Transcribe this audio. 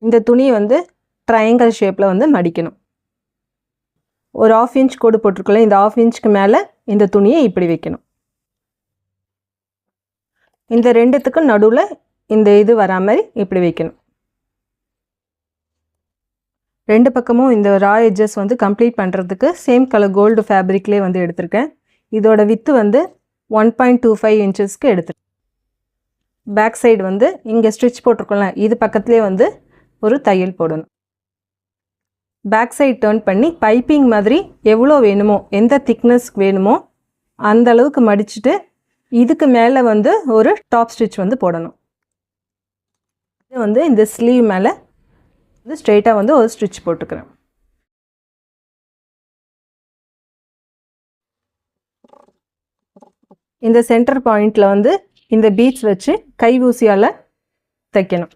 இந்த துணியை வந்து ட்ரையாங்கிள் ஷேப்பில் வந்து மடிக்கணும். ஒரு 1/2 இன்ச் கோடு போட்டிருக்கோம்ல, இந்த 1/2 இன்ச்சுக்கு மேலே இந்த துணியை இப்படி வைக்கணும். இந்த ரெண்டுத்துக்கும் நடுவில் இந்த இது வரா மாதிரி இப்படி வைக்கணும். ரெண்டு பக்கமும் இந்த ரா எட்ஜஸ் வந்து கம்ப்ளீட் பண்ணுறதுக்கு சேம் கலர் கோல்டு ஃபேப்ரிக்லேயே வந்து எடுத்திருக்கேன். இதோட வித்து வந்து 1.25 இன்ச்சஸ்க்கு எடுத்துருக்கேன். பேக் சைடு வந்து இங்கே ஸ்டிச் போட்டிருக்கோம்ல, இது பக்கத்துலேயே வந்து ஒரு தையல் போடணும். பேக் சைடு டர்ன் பண்ணி பைப்பிங் மாதிரி எவ்வளோ வேணுமோ, எந்த திக்னஸ் வேணுமோ அந்த அளவுக்கு மடிச்சுட்டு இதுக்கு மேலே வந்து ஒரு டாப் ஸ்டிச் வந்து போடணும். இது வந்து இந்த ஸ்லீவ் மேலே வந்து ஸ்ட்ரெயிட்டாக வந்து ஒரு ஸ்டிச் போட்டுக்கிறேன். இந்த சென்டர் பாயிண்டில் வந்து இந்த பீட்ஸ் வச்சு கை ஊசியால் தைக்கணும்.